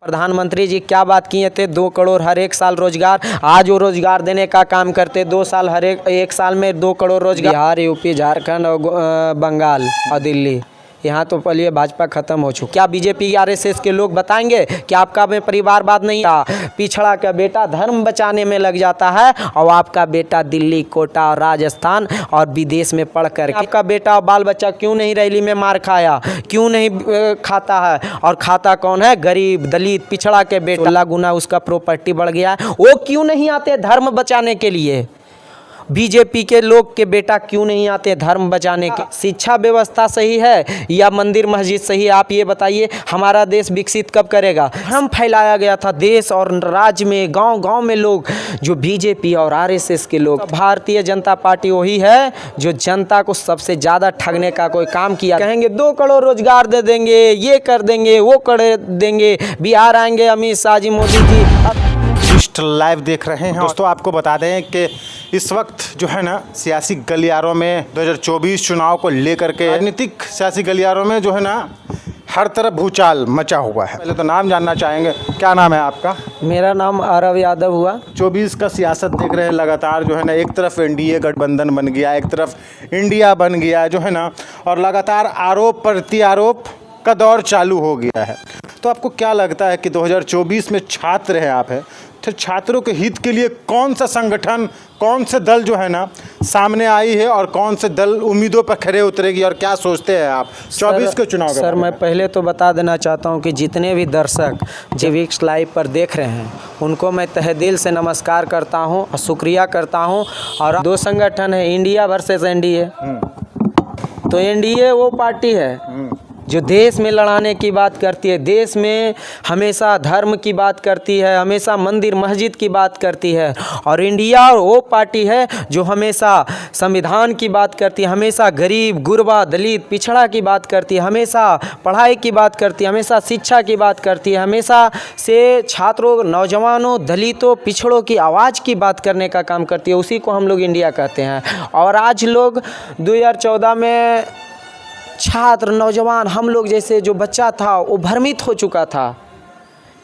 प्रधानमंत्री जी क्या बात किए थे, 2 करोड़ हर एक साल रोजगार। आज वो रोजगार देने का काम करते, 2 साल हर एक साल में 2 करोड़ रोजगार। बिहार, यूपी, झारखंड और बंगाल और दिल्ली, यहाँ तो पहले भाजपा खत्म हो चुकी। क्या बीजेपी आरएसएस के लोग बताएंगे कि आपका में परिवारवाद नहीं था? पिछड़ा का बेटा धर्म बचाने में लग जाता है और आपका बेटा दिल्ली, कोटा और राजस्थान और विदेश में पढ़ कर आपका बेटा और बाल बच्चा क्यों नहीं रैली में मार खाया, क्यों नहीं खाता है? और खाता कौन है? गरीब, दलित, पिछड़ा के बेटा। 16 गुना उसका प्रॉपर्टी बढ़ गया है। वो क्यों नहीं आते धर्म बचाने के लिए? बीजेपी के लोग के बेटा क्यों नहीं आते धर्म बचाने के? शिक्षा व्यवस्था सही है या मंदिर मस्जिद सही है? आप ये बताइए, हमारा देश विकसित कब करेगा? हम फैलाया गया था देश और राज्य में, गांव गांव में लोग जो बीजेपी और आरएसएस के लोग। भारतीय जनता पार्टी वही है जो जनता को सबसे ज़्यादा ठगने का कोई काम किया। कहेंगे 2 करोड़ रोजगार दे देंगे, ये कर देंगे, वो कर देंगे, बिहार आएंगे अमित शाह जी, मोदी जी। लाइव देख रहे हैं दोस्तों, आपको बता दें कि इस वक्त जो है ना सियासी गलियारों में 2024 चुनाव को लेकर के राजनीतिक सियासी गलियारों में जो है ना हर तरफ भूचाल मचा हुआ है। पहले तो नाम जानना चाहेंगे, क्या नाम है आपका? मेरा नाम आरव यादव हुआ। 24 का सियासत देख रहे हैं लगातार जो है ना, एक तरफ एनडीए गठबंधन बन गया, एक तरफ इंडिया बन गया जो है ना, और लगातार आरोप प्रत्यारोप का दौर चालू हो गया है। तो आपको क्या लगता है कि 2024 में छात्र हैं आप हैं, तो छात्रों के हित के लिए कौन सा संगठन, कौन से दल जो है ना सामने आई है और कौन से दल उम्मीदों पर खरे उतरेगी, और क्या सोचते हैं आप 24 के चुनाव के सर, मैं पहले तो बता देना चाहता हूं कि जितने भी दर्शक जीविक्स लाइव पर देख रहे हैं उनको मैं तहे दिल से नमस्कार करता हूं और शुक्रिया करता हूं। और 2 संगठन है, इंडिया वर्सेस एनडीए। तो एनडीए वो पार्टी है जो देश में लड़ाने की बात करती है, देश में हमेशा धर्म की बात करती है, हमेशा मंदिर मस्जिद की बात करती है। और इंडिया वो पार्टी है जो हमेशा संविधान की बात करती है, हमेशा गरीब, गुरबा, दलित, पिछड़ा की बात करती है, हमेशा पढ़ाई की बात करती है, हमेशा शिक्षा की बात करती है, हमेशा से छात्रों, नौजवानों, दलितों, पिछड़ों की आवाज़ की बात करने का काम करती है। उसी को हम लोग इंडिया कहते हैं। और आज लोग 2014 में छात्र, नौजवान, हम लोग जैसे जो बच्चा था वो भ्रमित हो चुका था।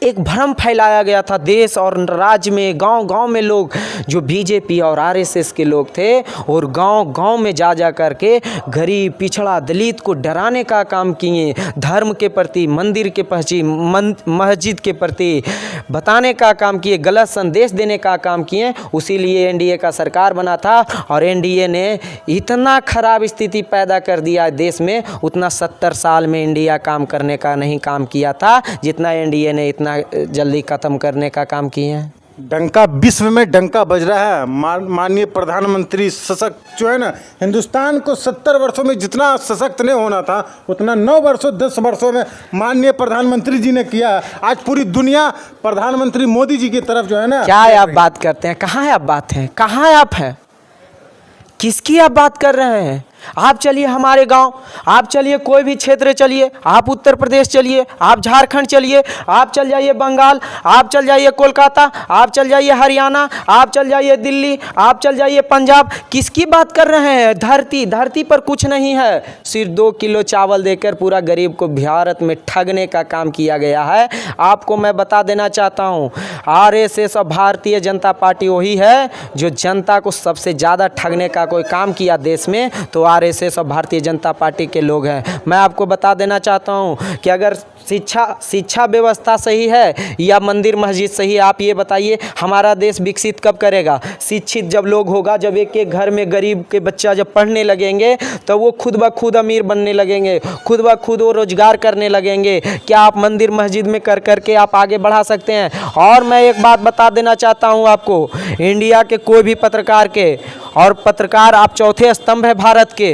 एक भ्रम फैलाया गया था देश और राज्य में, गांव गांव में लोग जो बीजेपी और आरएसएस के लोग थे, और गांव गांव में जा कर के गरीब, पिछड़ा, दलित को डराने का काम किए, धर्म के प्रति, मंदिर के प्रति, मस्जिद के प्रति बताने का काम किए, गलत संदेश देने का काम किए। उसीलिए एनडीए का सरकार बना था। और एनडीए ने इतना खराब स्थिति पैदा कर दिया देश में, उतना 70 साल में इंडिया काम करने का नहीं काम किया था जितना एनडीए ने इतना जल्दी खत्म करने का काम किए हैं। डंका विश्व में डंका बज रहा है। माननीय प्रधानमंत्री सशक्त जो है ना, हिंदुस्तान को 70 वर्षों में जितना सशक्त नहीं होना था उतना 9 वर्षों 10 वर्षों में माननीय प्रधानमंत्री जी ने किया। आज पूरी दुनिया प्रधानमंत्री मोदी जी की तरफ जो है ना। क्या आप बात करते हैं? कहाँ है आप बात हैं? कहाँ है आप हैं? किसकी आप बात कर रहे हैं? आप चलिए हमारे गांव, आप चलिए कोई भी क्षेत्र चलिए, आप उत्तर प्रदेश चलिए, आप झारखंड चलिए, आप चल जाइए बंगाल, आप चल जाइए कोलकाता, आप चल जाइए हरियाणा, आप चल जाइए दिल्ली, आप चल जाइए पंजाब। किसकी बात कर रहे हैं? धरती पर कुछ नहीं है। सिर्फ 2 किलो चावल देकर पूरा गरीब को भारत में ठगने का काम किया गया है। आपको मैं बता देना चाहता हूँ, आरएसएस और भारतीय जनता पार्टी वही है जो जनता को सबसे ज़्यादा ठगने का कोई काम किया देश में, तो आरएसएस और भारतीय जनता पार्टी के लोग हैं। मैं आपको बता देना चाहता हूं कि अगर शिक्षा व्यवस्था सही है या मंदिर मस्जिद सही है, आप ये बताइए, हमारा देश विकसित कब करेगा? शिक्षित जब लोग होगा, जब एक एक घर में गरीब के बच्चा जब पढ़ने लगेंगे तो वो खुद ब खुद अमीर बनने लगेंगे, खुद ब खुद वो रोजगार करने लगेंगे। क्या आप मंदिर मस्जिद में कर करके आप आगे बढ़ा सकते हैं? और मैं एक बात बता देना चाहता हूँ आपको, इंडिया के कोई भी पत्रकार के, और पत्रकार आप चौथे स्तंभ है भारत के,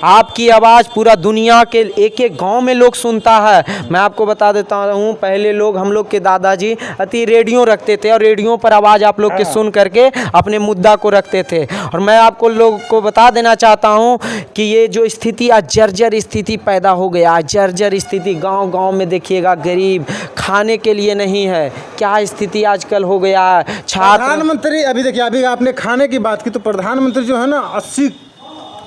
आपकी आवाज़ पूरा दुनिया के एक एक गांव में लोग सुनता है। मैं आपको बता देता हूं, पहले लोग, हम लोग के दादाजी अति रेडियो रखते थे और रेडियो पर आवाज़ आप लोग के सुन करके अपने मुद्दा को रखते थे। और मैं आपको लोग को बता देना चाहता हूं कि ये जो स्थिति आज जर्जर स्थिति पैदा हो गया, जर्जर स्थिति गाँव गाँव में देखिएगा, गरीब खाने के लिए नहीं है, क्या स्थिति आजकल हो गया है। छात्र, प्रधानमंत्री, अभी देखिए, अभी आपने खाने की बात की, तो प्रधानमंत्री जो है ना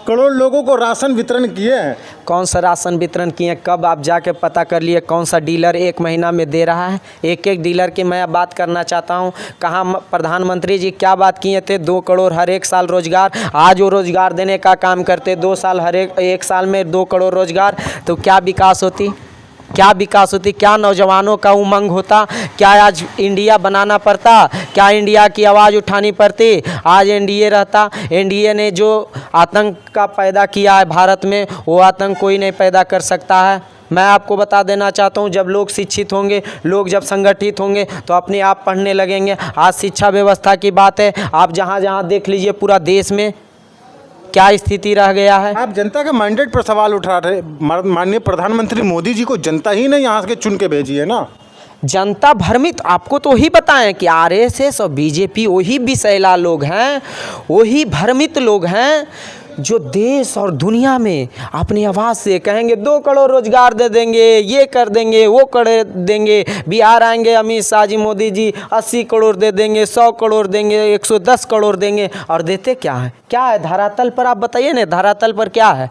करोड़ लोगों को राशन वितरण किए हैं। कौन सा राशन वितरण किए? कब आप जाके पता कर लिए कौन सा डीलर 1 महीना में दे रहा है? एक एक डीलर की मैं बात करना चाहता हूँ। कहाँ प्रधानमंत्री जी क्या बात किए थे? 2 करोड़ हर एक साल रोजगार। आज वो रोजगार देने का काम करते, 2 साल हर एक साल में 2 करोड़ रोजगार, तो क्या विकास होती? क्या विकास होती? क्या नौजवानों का उमंग होता? क्या आज इंडिया बनाना पड़ता? क्या इंडिया की आवाज़ उठानी पड़ती? आज एनडीए रहता। एनडीए ने जो आतंक का पैदा किया है भारत में, वो आतंक कोई नहीं पैदा कर सकता है। मैं आपको बता देना चाहता हूँ, जब लोग शिक्षित होंगे, लोग जब संगठित होंगे तो अपने आप पढ़ने लगेंगे। आज शिक्षा व्यवस्था की बात है, आप जहाँ जहाँ देख लीजिए पूरा देश में क्या स्थिति रह गया है। आप जनता के मैंडेट पर सवाल उठा रहे। माननीय प्रधानमंत्री मोदी जी को जनता ही ने यहाँ से चुन के भेजी है ना। जनता भ्रमित, आपको तो वही बताएं कि आरएसएस और बीजेपी वही विषैला लोग हैं, वही भ्रमित लोग हैं जो देश और दुनिया में अपनी आवाज़ से कहेंगे 2 करोड़ रोजगार दे देंगे, ये कर देंगे, वो कर देंगे। बिहार आएंगे अमित शाह जी, मोदी जी 80 करोड़ दे देंगे, 100 करोड़ देंगे, 110 करोड़ देंगे। और देते क्या है? क्या है धरातल पर? आप बताइए ना, धरातल पर क्या है?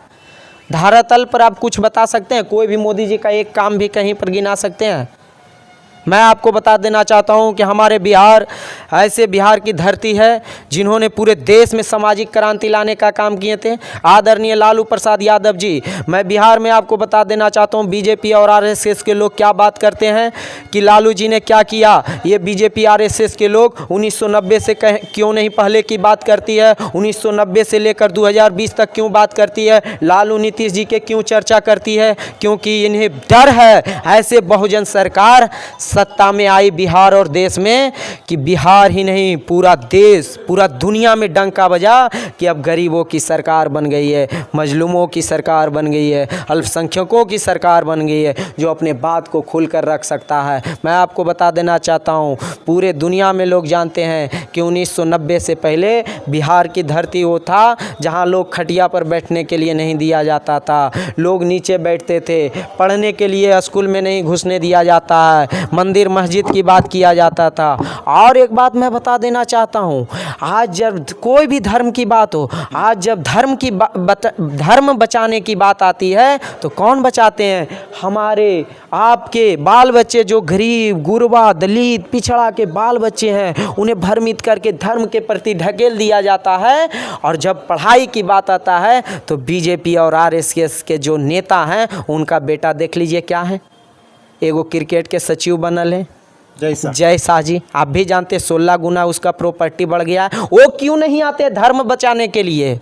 धरातल पर आप कुछ बता सकते हैं? कोई भी मोदी जी का एक काम भी कहीं पर गिना सकते हैं? मैं आपको बता देना चाहता हूं कि हमारे बिहार ऐसे बिहार की धरती है जिन्होंने पूरे देश में सामाजिक क्रांति लाने का काम किए थे। आदरणीय लालू प्रसाद यादव जी, मैं बिहार में आपको बता देना चाहता हूं, बीजेपी और आरएसएस के लोग क्या बात करते हैं कि लालू जी ने क्या किया। ये बीजेपी आरएसएस के लोग 1990 से क्यों नहीं पहले की बात करती है, 1990 से लेकर 2020 तक क्यों बात करती है, लालू नीतीश जी के क्यों चर्चा करती है? क्योंकि इन्हें डर है ऐसे बहुजन सरकार सत्ता में आई बिहार और देश में कि बिहार ही नहीं पूरा देश, पूरा दुनिया में डंका बजा कि अब गरीबों की सरकार बन गई है, मजलूमों की सरकार बन गई है, अल्पसंख्यकों की सरकार बन गई है, जो अपने बात को खुलकर रख सकता है। मैं आपको बता देना चाहता हूँ, पूरे दुनिया में लोग जानते हैं कि 1990 से पहले बिहार की धरती वो था जहाँ लोग खटिया पर बैठने के लिए नहीं दिया जाता था, लोग नीचे बैठते थे, पढ़ने के लिए स्कूल में नहीं घुसने दिया जाता है, मंदिर मस्जिद की बात किया जाता था। और एक बात मैं बता देना चाहता हूँ, आज जब कोई भी धर्म की बात हो, आज जब धर्म बचाने की बात आती है तो कौन बचाते हैं? हमारे आपके बाल बच्चे, जो गरीब गुरबा दलित पिछड़ा के बाल बच्चे हैं, उन्हें भ्रमित करके धर्म के प्रति ढकेल दिया जाता है। और जब पढ़ाई की बात आता है तो बीजेपी और आरएसएस के जो नेता हैं उनका बेटा देख लीजिए क्या है, एगो क्रिकेट के सचिव बनल है, जय शाह जी। आप भी जानते 16 गुना उसका प्रॉपर्टी बढ़ गया है। वो क्यों नहीं आते धर्म बचाने के लिए?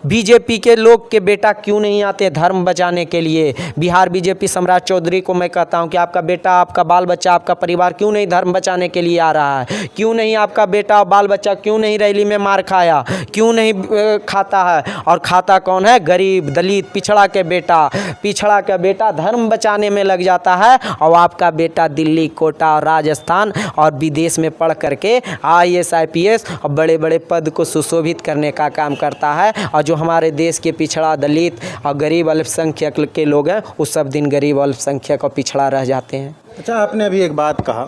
बीजेपी के लोग के बेटा क्यों नहीं आते धर्म बचाने के लिए? बिहार बीजेपी सम्राट चौधरी को मैं कहता हूं कि आपका बेटा, आपका बाल बच्चा, आपका परिवार क्यों नहीं धर्म बचाने के लिए आ रहा है? क्यों नहीं आपका बेटा और बाल बच्चा क्यों नहीं रैली में मार खाया, क्यों नहीं खाता है? और खाता कौन है? गरीब दलित पिछड़ा के बेटा, पिछड़ा का बेटा धर्म बचाने में लग जाता है और आपका बेटा दिल्ली, कोटा और राजस्थान और विदेश में पढ़ करके IAS IPS और बड़े बड़े पद को सुशोभित करने का काम करता है। और जो हमारे देश के पिछड़ा दलित और गरीब अल्पसंख्यक के लोग हैं, उस सब दिन गरीब अल्पसंख्यक और पिछड़ा रह जाते हैं। अच्छा, आपने अभी एक बात कहा,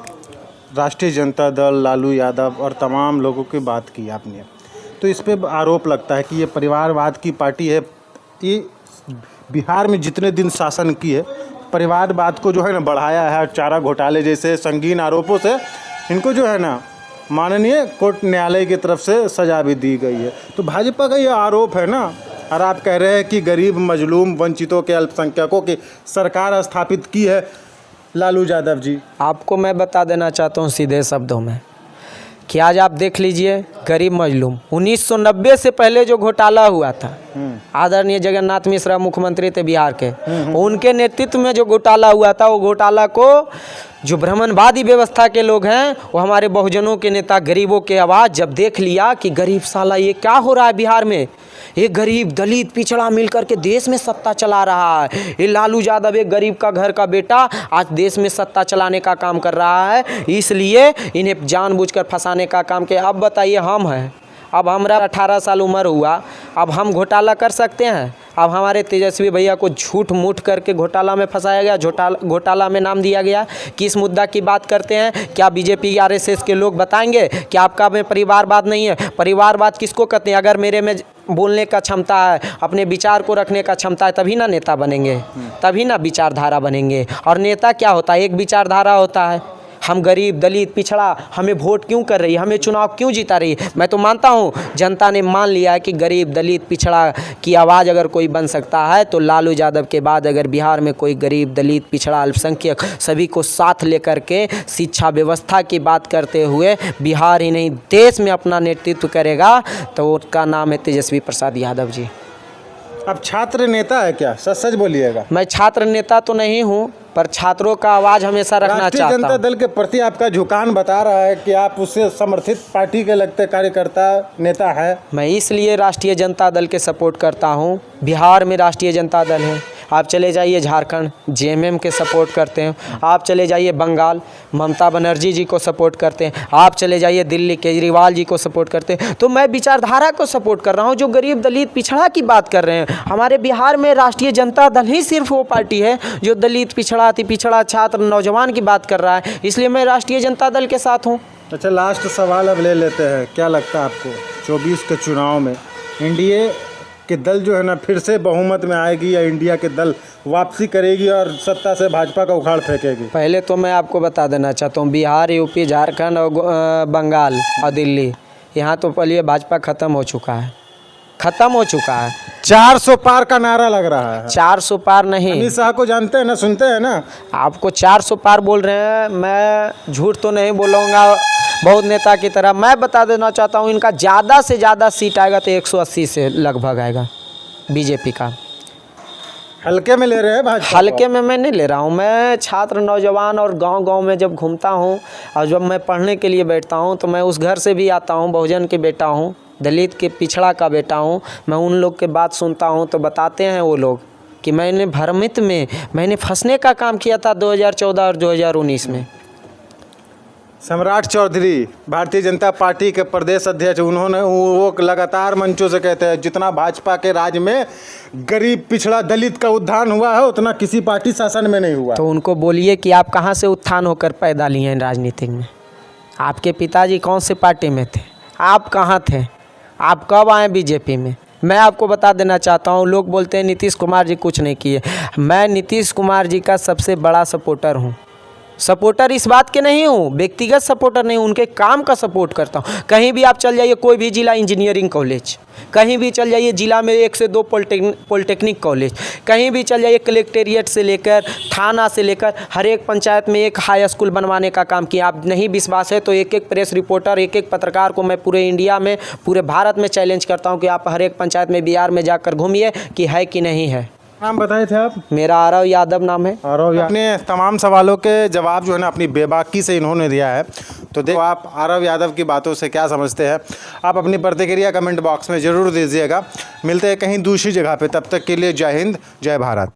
राष्ट्रीय जनता दल, लालू यादव और तमाम लोगों की बात की आपने, तो इस पे आरोप लगता है कि ये परिवारवाद की पार्टी है। ये बिहार में जितने दिन शासन की है, परिवारवाद को जो है ना बढ़ाया है। चारा घोटाले जैसे संगीन आरोपों से इनको जो है ना माननीय कोर्ट न्यायालय की तरफ से सजा भी दी गई है। तो भाजपा का ये आरोप है ना, और आप कह रहे हैं कि गरीब मजलूम वंचितों के अल्पसंख्यकों की सरकार स्थापित की है लालू यादव जी। आपको मैं बता देना चाहता हूँ सीधे शब्दों में कि आज आप देख लीजिए गरीब मजलूम, 1990 से पहले जो घोटाला हुआ था, आदरणीय जगन्नाथ मिश्रा मुख्यमंत्री थे बिहार के, उनके नेतृत्व में जो घोटाला हुआ था, वो घोटाला को जो ब्राह्मणवादी व्यवस्था के लोग हैं, वो हमारे बहुजनों के नेता गरीबों के आवाज़ जब देख लिया कि गरीब साला ये क्या हो रहा है बिहार में, ये गरीब दलित पिछड़ा मिलकर के देश में सत्ता चला रहा है, ये लालू यादव एक गरीब का घर का बेटा आज देश में सत्ता चलाने का काम कर रहा है, इसलिए इन्हें जानबूझकर फंसाने का काम किया। अब बताइए, हम हैं, अब हमारा 18 साल उम्र हुआ, अब हम घोटाला कर सकते हैं? अब हमारे तेजस्वी भैया को झूठ मूठ करके घोटाला में फंसाया गया, घोटाला में नाम दिया गया। किस मुद्दा की बात करते हैं? क्या बीजेपी आरएसएस के लोग बताएंगे कि आपका में परिवारवाद नहीं है? परिवारवाद किसको कहते हैं? अगर बोलने का क्षमता है, अपने विचार को रखने का क्षमता है, तभी ना नेता बनेंगे, तभी ना विचारधारा बनेंगे। और नेता क्या होता है? एक विचारधारा होता है, हम गरीब दलित पिछड़ा, हमें वोट क्यों कर रही है, हमें चुनाव क्यों जीता रही है। मैं तो मानता हूँ जनता ने मान लिया है कि गरीब दलित पिछड़ा की आवाज़ अगर कोई बन सकता है तो लालू यादव के बाद अगर बिहार में कोई गरीब दलित पिछड़ा अल्पसंख्यक सभी को साथ लेकर के शिक्षा व्यवस्था की बात करते हुए बिहार ही नहीं देश में अपना नेतृत्व करेगा तो उसका नाम है तेजस्वी प्रसाद यादव जी। अब छात्र नेता है क्या? सच सच बोलिएगा। मैं छात्र नेता तो नहीं हूँ, पर छात्रों का आवाज़ हमेशा रखना राष्ट्रीय चाहता जनता हूँ। दल के प्रति आपका झुकान बता रहा है कि आप उससे समर्थित पार्टी के लगते कार्यकर्ता नेता है। मैं इसलिए राष्ट्रीय जनता दल के सपोर्ट करता हूँ। बिहार में राष्ट्रीय जनता दल है, आप चले जाइए झारखंड जेएमएम के सपोर्ट करते हैं, आप चले जाइए बंगाल ममता बनर्जी जी को सपोर्ट करते हैं, आप चले जाइए दिल्ली केजरीवाल जी को सपोर्ट करते हैं। तो मैं विचारधारा को सपोर्ट कर रहा हूँ जो गरीब दलित पिछड़ा की बात कर रहे हैं। हमारे बिहार में राष्ट्रीय जनता दल ही सिर्फ वो पार्टी है जो दलित पिछड़ा अति पिछड़ा छात्र नौजवान की बात कर रहा है, इसलिए मैं राष्ट्रीय जनता दल के साथ हूँ। अच्छा, लास्ट सवाल अब ले लेते हैं। क्या लगता है आपको 24 के चुनाव में एनडीए के दल जो है ना फिर से बहुमत में आएगी या इंडिया के दल वापसी करेगी और सत्ता से भाजपा का उखाड़ फेंकेगी? पहले तो मैं आपको बता देना चाहता हूँ बिहार यूपी झारखंड और बंगाल और दिल्ली, यहाँ तो पहले भाजपा ख़त्म हो चुका है, ख़त्म हो चुका है। 400 पार का नारा लग रहा है। 400 पार नहीं, अमित शाह को जानते हैं ना, सुनते हैं ना? आपको 400 पार बोल रहे हैं, मैं झूठ तो नहीं बोलूँगा बहुत नेता की तरह। मैं बता देना चाहता हूँ इनका ज़्यादा से ज़्यादा सीट आएगा तो 180 से लगभग आएगा बीजेपी का। हल्के में ले रहे हैं भाजपा? हल्के में मैं नहीं ले रहा हूँ। मैं छात्र नौजवान और गांव-गांव में जब घूमता हूँ और जब मैं पढ़ने के लिए बैठता हूँ तो मैं उस घर से भी आता हूँ, बहुजन के बेटा हूँ, दलित के पिछड़ा का बेटा हूँ। मैं उन लोग के बात सुनता हूँ तो बताते हैं वो लोग कि मैंने फंसने का काम किया था 2014 और 2019 में। सम्राट चौधरी भारतीय जनता पार्टी के प्रदेश अध्यक्ष, उन्होंने वो लगातार मंचों से कहते हैं जितना भाजपा के राज में गरीब पिछड़ा दलित का उत्थान हुआ है उतना किसी पार्टी शासन में नहीं हुआ। तो उनको बोलिए कि आप कहाँ से उत्थान होकर पैदा लिए हैं राजनीति में? आपके पिताजी कौन से पार्टी में थे? आप कहाँ थे? आप कब आए बीजेपी में? मैं आपको बता देना चाहता हूँ, लोग बोलते हैं नीतीश कुमार जी कुछ नहीं किए। मैं नीतीश कुमार जी का सबसे बड़ा सपोर्टर हूँ। सपोर्टर इस बात के नहीं हूँ, व्यक्तिगत सपोर्टर नहीं हूँ, उनके काम का सपोर्ट करता हूँ। कहीं भी आप चल जाइए, कोई भी जिला इंजीनियरिंग कॉलेज, कहीं भी चल जाइए जिला में 1 से 2 पॉलिटेक्निक कॉलेज, कहीं भी चल जाइए कलेक्टेरिएट से लेकर थाना से लेकर हर एक पंचायत में एक हाई स्कूल बनवाने का काम किया। आप नहीं विश्वास है तो एक एक प्रेस रिपोर्टर, एक एक पत्रकार को मैं पूरे इंडिया में, पूरे भारत में चैलेंज करता हूँ कि आप हर एक पंचायत में बिहार में जाकर घूमिए कि है कि नहीं है। नाम बताए थे आप? मेरा आरव यादव नाम है। आरव, अपने तमाम सवालों के जवाब जो है ना अपनी बेबाकी से इन्होंने दिया है। तो देखो आप आरव यादव की बातों से क्या समझते हैं, आप अपनी प्रतिक्रिया कमेंट बॉक्स में ज़रूर दीजिएगा। मिलते हैं कहीं दूसरी जगह पे, तब तक के लिए जय हिंद जय भारत।